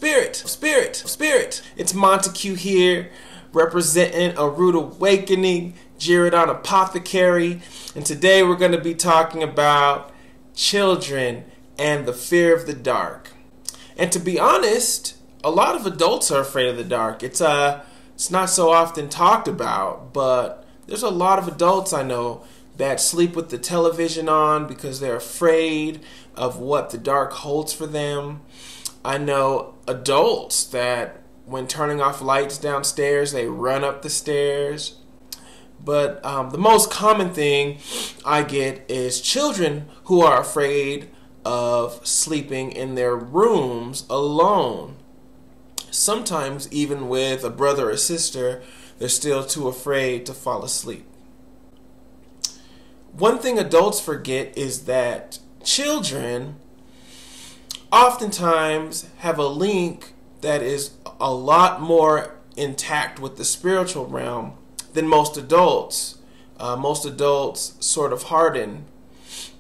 Spirit. It's Montague here, representing a rude awakening, Jirodon Apothecary, and today we're going to be talking about children and the fear of the dark. And to be honest, a lot of adults are afraid of the dark. It's not so often talked about, but there's a lot of adults I know that sleep with the television on because they're afraid of what the dark holds for them. I know adults that when turning off lights downstairs, they run up the stairs. But the most common thing I get is children who are afraid of sleeping in their rooms alone. Sometimes even with a brother or sister, they're still too afraid to fall asleep. One thing adults forget is that children oftentimes have a link that is a lot more intact with the spiritual realm than most adults. Most adults sort of harden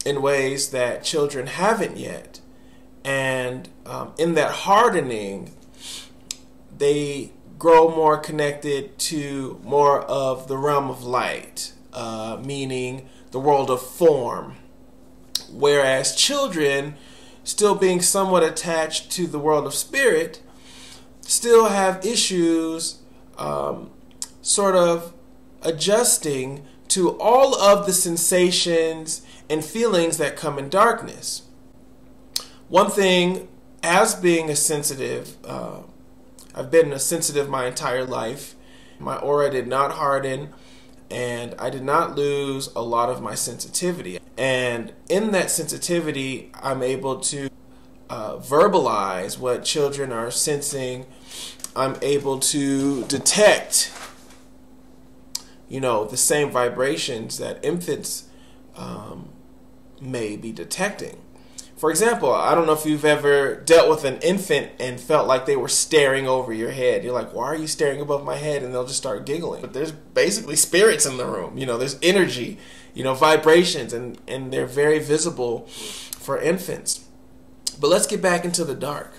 in ways that children haven't yet. And in that hardening, they grow more connected to more of the realm of light, meaning the world of form. Whereas children, still being somewhat attached to the world of spirit, still have issues sort of adjusting to all of the sensations and feelings that come in darkness. One thing, as being a sensitive, I've been a sensitive my entire life. My aura did not harden, and I did not lose a lot of my sensitivity. And in that sensitivity, I'm able to verbalize what children are sensing. I'm able to detect, the same vibrations that infants may be detecting. For example, I don't know if you've ever dealt with an infant and felt like they were staring over your head. You're like, why are you staring above my head? And they'll just start giggling. But there's basically spirits in the room. There's energy, vibrations, and they're very visible for infants. But let's get back into the dark.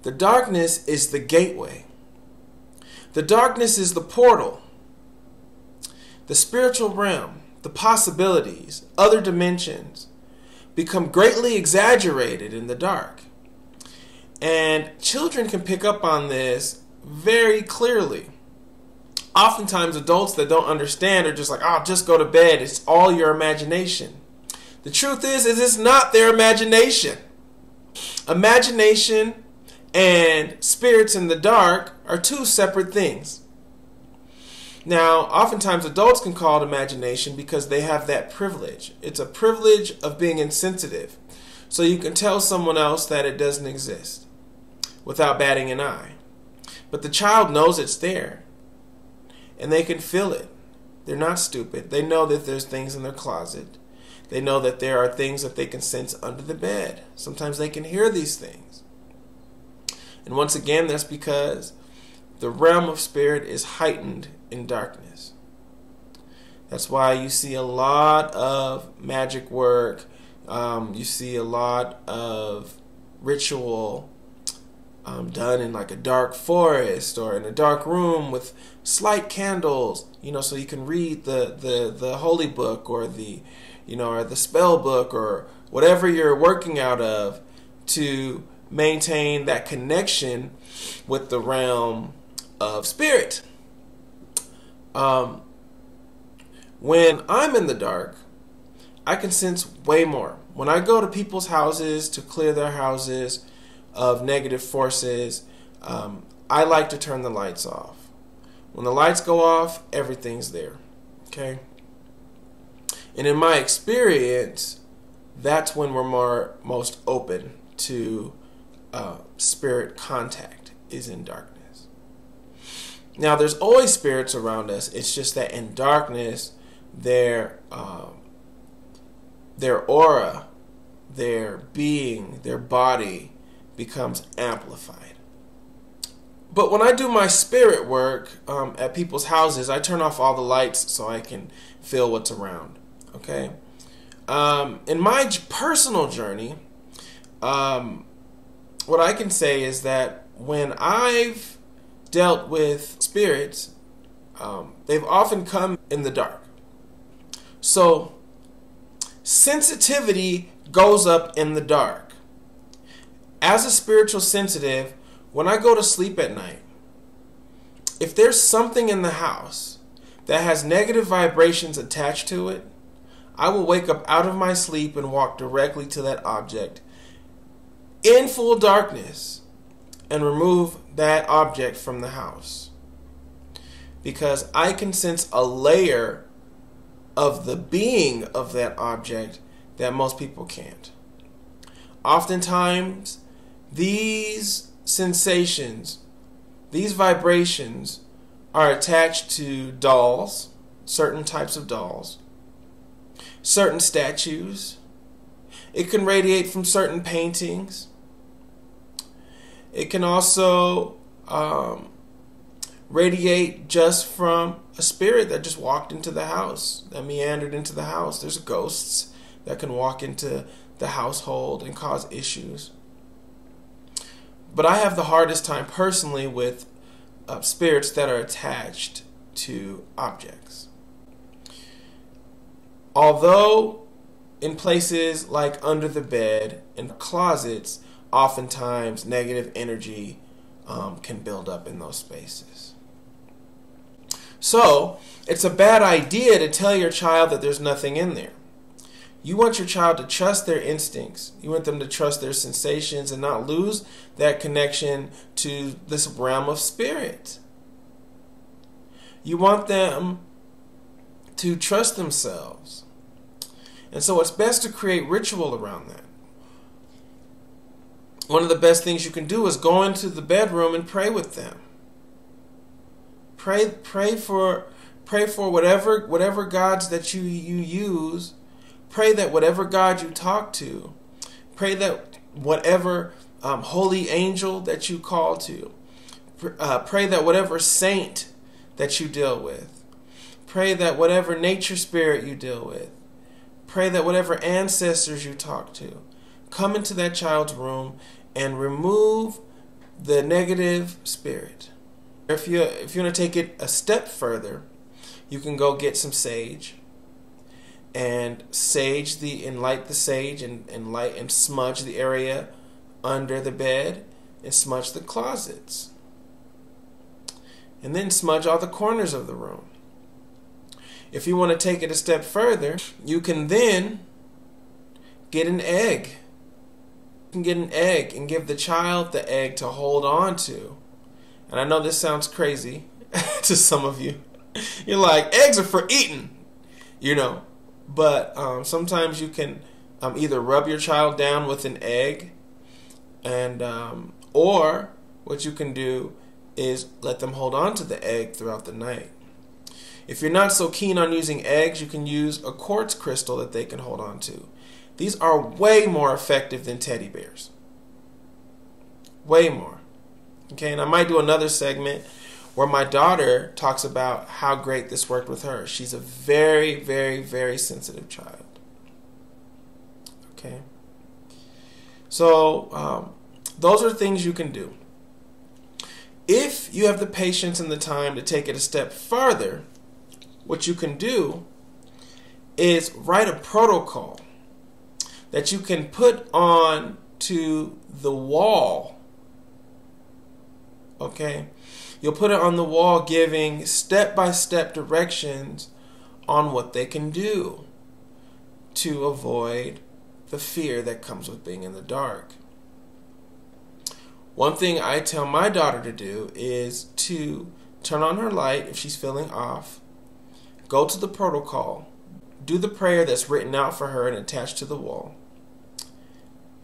The darkness is the gateway. The darkness is the portal. The spiritual realm, the possibilities, other dimensions become greatly exaggerated in the dark. And children can pick up on this very clearly. Oftentimes adults that don't understand are just like, oh, just go to bed. It's all your imagination. The truth is it's not their imagination. Imagination and spirits in the dark are two separate things. Now, oftentimes adults can call it imagination because they have that privilege. It's a privilege of being insensitive. So you can tell someone else that it doesn't exist without batting an eye. But the child knows it's there. And they can feel it. They're not stupid. They know that there's things in their closet. They know that there are things that they can sense under the bed. Sometimes they can hear these things. And once again, that's because the realm of spirit is heightened in darkness. That's why you see a lot of magic work. You see a lot of ritual done in like a dark forest or in a dark room with slight candles, so you can read the holy book or the or the spell book or whatever you're working out of to maintain that connection with the realm of spirit. When I'm in the dark, I can sense way more. When I go to people's houses to clear their houses of negative forces, I like to turn the lights off. When the lights go off, everything's there. Okay? And in my experience, that's when we're most open to spirit contact, is in darkness. Now, there's always spirits around us. It's just that in darkness, their aura, their being, their body becomes amplified. But when I do my spirit work at people's houses, I turn off all the lights so I can feel what's around. Okay? In my personal journey, what I can say is that when I've dealt with spirits, they've often come in the dark. So sensitivity goes up in the dark. As a spiritual sensitive, when I go to sleep at night, if there's something in the house that has negative vibrations attached to it, I will wake up out of my sleep and walk directly to that object in full darkness and remove that object from the house. Because I can sense a layer of the being of that object that most people can't. Oftentimes, these sensations, these vibrations are attached to dolls, certain types of dolls, certain statues. It can radiate from certain paintings. It can also radiate just from a spirit that just walked into the house, that meandered into the house. There's ghosts that can walk into the household and cause issues. But I have the hardest time personally with spirits that are attached to objects. Although in places like under the bed and closets, oftentimes negative energy can build up in those spaces. So it's a bad idea to tell your child that there's nothing in there. You want your child to trust their instincts. You want them to trust their sensations and not lose that connection to this realm of spirit. You want them to trust themselves. And so it's best to create ritual around that. One of the best things you can do is go into the bedroom and pray with them. Pray for whatever gods that you use. Pray that whatever God you talk to, pray that whatever holy angel that you call to, pray that whatever saint that you deal with, pray that whatever nature spirit you deal with, pray that whatever ancestors you talk to, come into that child's room and remove the negative spirit. If you want to take it a step further, you can go get some sage and light the sage and light and smudge the area under the bed and smudge the closets. And then smudge all the corners of the room. If you want to take it a step further, you can then get an egg. You can get an egg and give the child the egg to hold on to. And I know this sounds crazy to some of you. You're like, eggs are for eating, you know. But sometimes you can either rub your child down with an egg, and or what you can do is let them hold on to the egg throughout the night. If you're not so keen on using eggs, you can use a quartz crystal that they can hold on to. These are way more effective than teddy bears. Way more. Okay, and I might do another segment where my daughter talks about how great this worked with her. She's a very, very, very sensitive child. Okay. So those are things you can do. If you have the patience and the time to take it a step further, what you can do is write a protocol that you can put on to the wall. Okay? You'll put it on the wall giving step-by-step directions on what they can do to avoid the fear that comes with being in the dark. One thing I tell my daughter to do is to turn on her light if she's feeling off, go to the protocol, do the prayer that's written out for her and attached to the wall,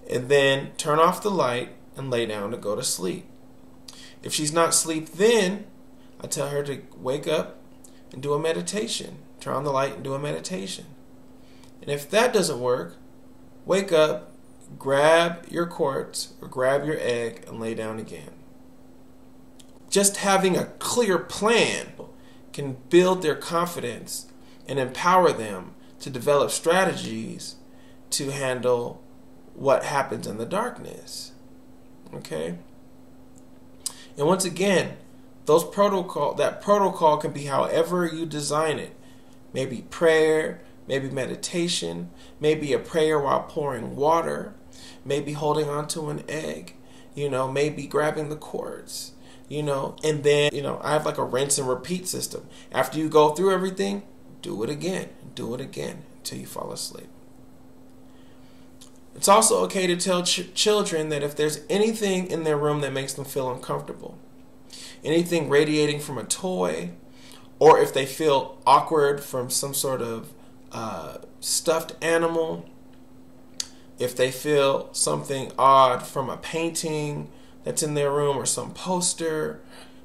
and then turn off the light and lay down to go to sleep. If she's not asleep then, I tell her to wake up and do a meditation. Turn on the light and do a meditation. And if that doesn't work, wake up, grab your quartz or grab your egg and lay down again. Just having a clear plan can build their confidence and empower them to develop strategies to handle what happens in the darkness. Okay? And once again, that protocol can be however you design it. Maybe prayer, maybe meditation, maybe a prayer while pouring water, maybe holding onto an egg, maybe grabbing the cords, and then, I have like a rinse and repeat system. After you go through everything, do it again until you fall asleep. It's also okay to tell children that if there's anything in their room that makes them feel uncomfortable, anything radiating from a toy, or if they feel awkward from some sort of stuffed animal, if they feel something odd from a painting that's in their room or some poster,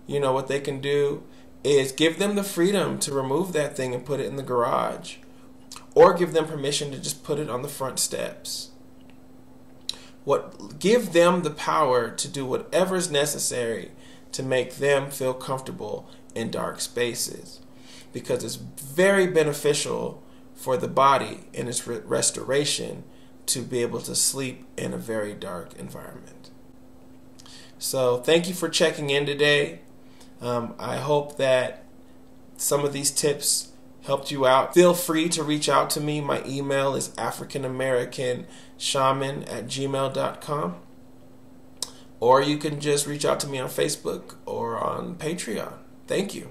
what they can do is give them the freedom to remove that thing and put it in the garage, or give them permission to just put it on the front steps. Give them the power to do whatever is necessary to make them feel comfortable in dark spaces, because it's very beneficial for the body and its restoration to be able to sleep in a very dark environment. So thank you for checking in today. I hope that some of these tips helped you out. Feel free to reach out to me. My email is africanamericanshaman@gmail.com. Or you can just reach out to me on Facebook or on Patreon. Thank you.